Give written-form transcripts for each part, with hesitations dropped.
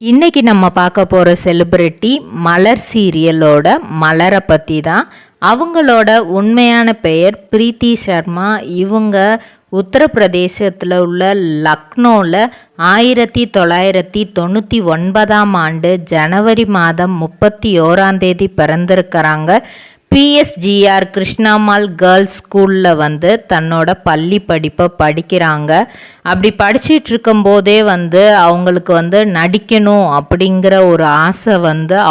இன்னைக்கு நம்ம பார்க்க போகிற செலிபிரிட்டி மலர் சீரியலோட மலரை பற்றி தான். அவங்களோட உண்மையான பெயர் பிரீத்தி சர்மா. இவங்க உத்தரப்பிரதேசத்தில் உள்ள லக்னோவில் 1999 ஆண்டு ஜனவரி மாதம் 31 பிறந்திருக்கிறாங்க. பிஎஸ்ஜிஆர் கிருஷ்ணாமால் கேர்ள்ஸ் ஸ்கூலில் தன்னோட பள்ளி படிப்பை படிக்கிறாங்க. அப்படி படிச்சிட்டு இருக்கும்போதே அவங்களுக்கு நடிக்கணும் அப்படிங்கிற ஒரு ஆசை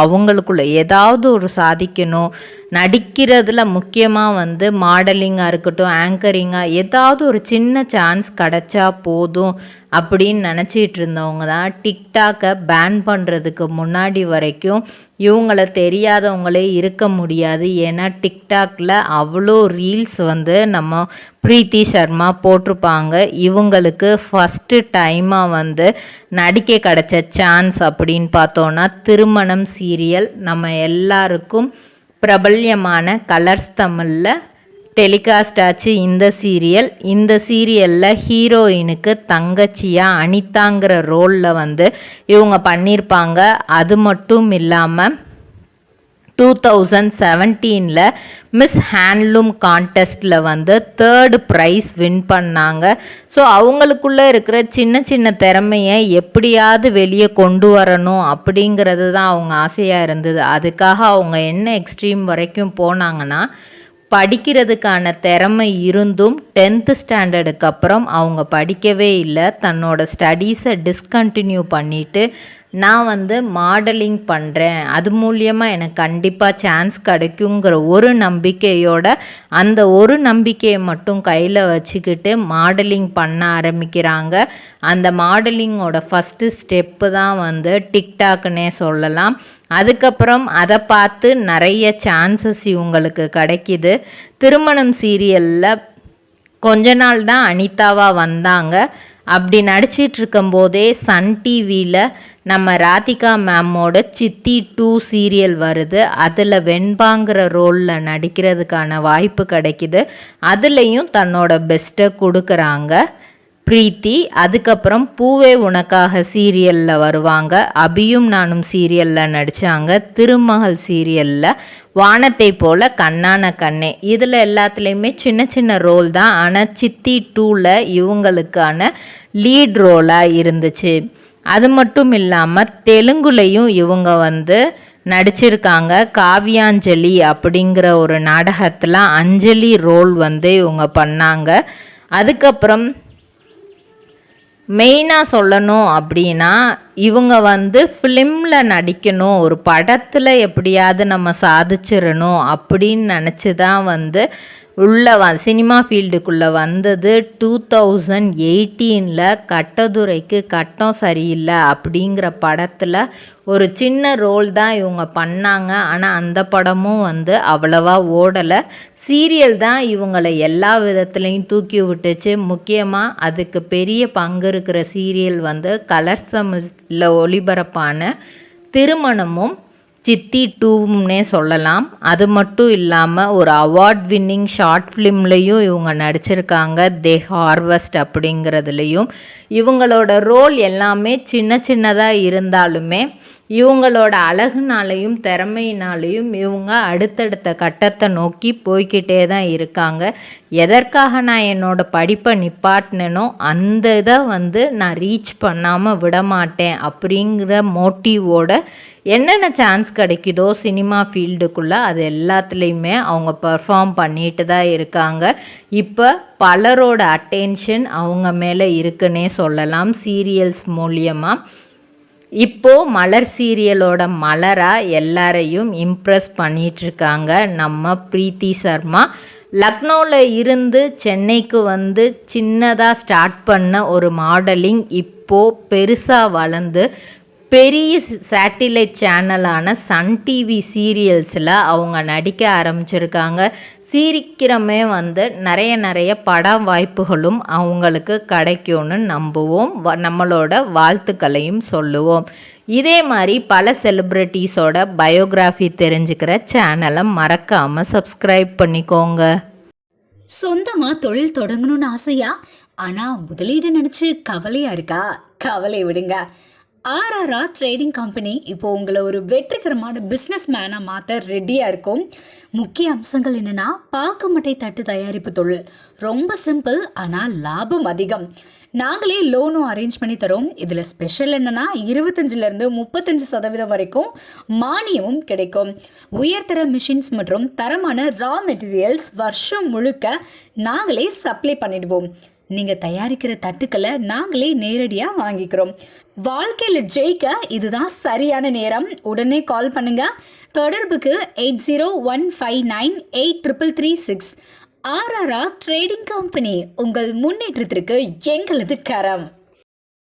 அவங்களுக்குள்ள ஏதாவது ஒரு சாதிக்கணும். நடிக்கிறதுல முக்கியமாக மாடலிங்காக இருக்கட்டும், ஆங்கரிங்காக ஏதாவது ஒரு சின்ன சான்ஸ் கிடச்சா போதும் அப்படின்னு நினச்சிட்டு இருந்தவங்க தான் டிக்டாக்கை பேன் பண்ணுறதுக்கு முன்னாடி வரைக்கும் இவங்கள தெரியாதவங்களே இருக்க முடியாது. ஏன்னா டிக்டாக்ல அவ்வளோ ரீல்ஸ் நம்ம பிரீத்தி சர்மா போட்டிருப்பாங்க. இவங்களுக்கு ஃபஸ்ட்டு டைமாக நடிக்க கிடச்ச சான்ஸ் அப்படின்னு பார்த்தோன்னா திருமணம் சீரியல் நம்ம எல்லாருக்கும் பிரபல்யமான கலர்ஸ் தமிழில் டெலிகாஸ்ட் ஆச்சு இந்த சீரியலில் ஹீரோயினுக்கு தங்கச்சியாக அனிதாங்கிற ரோலில் இவங்க பண்ணியிருப்பாங்க. அது மட்டும் இல்லாமல் 2017 மிஸ் ஹேண்ட்லூம் கான்டெஸ்ட்டில் 3rd ப்ரைஸ் வின் பண்ணாங்க. ஸோ அவங்களுக்குள்ளே இருக்கிற சின்ன சின்ன திறமையை எப்படியாவது வெளியே கொண்டு வரணும் அப்படிங்கிறது தான் அவங்க ஆசையாக இருந்தது. அதுக்காக அவங்க என்ன எக்ஸ்ட்ரீம் வரைக்கும் போனாங்கன்னா, படிக்கிறதுக்கான திறமை இருந்தும் 10th ஸ்டாண்டர்டுக்கு அப்புறம் அவங்க படிக்கவே இல்லை. தன்னோட ஸ்டடீஸை டிஸ்கண்டினியூ பண்ணிவிட்டு நான் மாடலிங் பண்ணுறேன், அது மூலியமாக எனக்கு கண்டிப்பாக சான்ஸ் கிடைக்குங்கிற ஒரு நம்பிக்கையோட அந்த ஒரு நம்பிக்கையை மட்டும் கையில் வச்சுக்கிட்டு மாடலிங் பண்ண ஆரம்பிக்கிறாங்க. அந்த மாடலிங்கோட ஃபஸ்ட்டு ஸ்டெப்பு தான் டிக்டாக்னே சொல்லலாம். அதுக்கப்புறம் அதை பார்த்து நிறைய சான்சஸ் இவங்களுக்கு கிடைக்கிது. திருமணம் சீரியலில் கொஞ்ச நாள் தான் அனிதாவாக வந்தாங்க. அப்படி நடிச்சிட்டு இருக்கும்போதே சன் டிவியில் நம்ம ராதிகா மேமோட சித்தி 2 சீரியல் வருது. அதில் வெண்பாங்கிற ரோலில் நடிக்கிறதுக்கான வாய்ப்பு கிடைக்கிது. அதுலேயும் தன்னோட பெஸ்ட்டை கொடுக்குறாங்க பிரீத்தி. அதுக்கப்புறம் பூவே உனக்காக சீரியலில் வருவாங்க. அபியும் நானும் சீரியலில் நடித்தாங்க. திருமகள் சீரியலில் வானத்தை போல கண்ணான கண்ணே, இதில் எல்லாத்துலேயுமே சின்ன சின்ன ரோல் தான். ஆனால் சித்தி 2ல் இவங்களுக்கான லீட் ரோலாக இருந்துச்சு. அது மட்டும் இல்லாமல் தெலுங்குலையும் இவங்க நடிச்சிருக்காங்க. காவியாஞ்சலி அப்படிங்கிற ஒரு நாடகத்தில் அஞ்சலி ரோல் இவங்க பண்ணாங்க. அதுக்கப்புறம் மெயினாக சொல்லணும் அப்படின்னா, இவங்க ஃபிலிமில் நடிக்கணும், ஒரு படத்தில் எப்படியாவது நம்ம சாதிச்சிடணும் அப்படின்னு நினச்சி தான் உள்ள சினிமா ஃபீல்டுக்குள்ளே வந்தது. 2018 கட்டதுரைக்கு கட்டம் சரியில்லை அப்படிங்கிற படத்தில் ஒரு சின்ன ரோல் தான் இவங்க பண்ணாங்க. ஆனால் அந்த படமும் அவ்வளவா ஓடலை. சீரியல் தான் இவங்களை எல்லா விதத்துலேயும் தூக்கி விட்டுச்சு. முக்கியமாக அதுக்கு பெரிய பங்கு இருக்கிற சீரியல் கலர்ஸ் தமிழில் ஒளிபரப்பான திருமணமும் சித்தி 2ன்னே சொல்லலாம். அது மட்டும் இல்லாமல் ஒரு அவார்ட் வின்னிங் ஷார்ட் ஃபிலிம்லேயும் இவங்க நடிச்சிருக்காங்க. தி ஹார்வெஸ்ட் அப்படிங்கிறதுலையும். இவங்களோட ரோல் எல்லாமே சின்ன சின்னதாக இருந்தாலுமே இவங்களோட அழகுனாலையும் திறமையினாலையும் இவங்க அடுத்தடுத்த கட்டத்தை நோக்கி போய்கிட்டே தான் இருக்காங்க. எதற்காக நான் என்னோடய படிப்பை நிப்பாட்டினேனோ அந்த இதை நான் ரீச் பண்ணாமல் விடமாட்டேன் அப்படிங்கிற மோட்டிவோட என்னென்ன சான்ஸ் கிடைக்குதோ சினிமா ஃபீல்டுக்குள்ளே அது எல்லாத்துலேயுமே அவங்க பர்ஃபார்ம் பண்ணிட்டு தான் இருக்காங்க. இப்போ பலரோட அட்டென்ஷன் அவங்க மேலே இருக்குன்னே சொல்லலாம் சீரியல்ஸ் மூலியமாக. இப்போது மலர் சீரியலோட மலராக எல்லாரையும் இம்ப்ரெஸ் பண்ணிகிட்ருக்காங்க நம்ம பிரீத்தி சர்மா. லக்னோவில் இருந்து சென்னைக்கு சின்னதாக ஸ்டார்ட் பண்ண ஒரு மாடலிங் இப்போது பெருசாக வளர்ந்து பெரிய சேட்டிலைட் சேனலான சன் டிவி சீரியல்ஸில் அவங்க நடிக்க ஆரம்பிச்சிருக்காங்க. சீக்கிரமே நிறைய பட வாய்ப்புகளும் அவங்களுக்கு கிடைக்கும்னு நம்புவோம். நம்மளோட வாழ்த்துக்களையும் சொல்லுவோம். இதே மாதிரி பல செலிப்ரிட்டிஸோட பயோகிராஃபி தெரிஞ்சுக்கிற சேனலை மறக்காமல் சப்ஸ்கிரைப் பண்ணிக்கோங்க. சொந்தமாக தொழில் தொடங்கணும்னு ஆசையா? ஆனால் முதலீடு நினச்சி கவலையாக இருக்கா? கவலை விடுங்க. ஆர்ஆர்ஆர் ட்ரேடிங் கம்பெனி இப்போ உங்களை ஒரு வெற்றிகரமான பிஸ்னஸ் மேனாக மாற்ற ரெடியாக இருக்கும். முக்கிய அம்சங்கள் என்னென்னா, பாக்கு மட்டை தட்டு தயாரிப்பு தொழில் ரொம்ப சிம்பிள், ஆனால் லாபம் அதிகம். நாங்களே லோனும் அரேஞ்ச் பண்ணி தரோம். இதில் ஸ்பெஷல் என்னென்னா 25% 35% வரைக்கும் மானியமும் கிடைக்கும். உயர்தர மிஷின்ஸ் மற்றும் தரமான ரா மெட்டீரியல்ஸ் வருஷம் முழுக்க நாங்களே சப்ளை பண்ணிடுவோம். நீங்கள் தயாரிக்கிற தட்டுக்களை நாங்களே நேரடியாக வாங்கிக்கிறோம். வாழ்க்கையில் ஜெயிக்க இதுதான் சரியான நேரம். உடனே கால் பண்ணுங்க. தொடர்புக்கு 8015983336. ஆர்ஆர்ஆர் ட்ரேடிங் கம்பெனி, உங்கள் முன்னேற்றத்திற்கு எங்களது கரம்.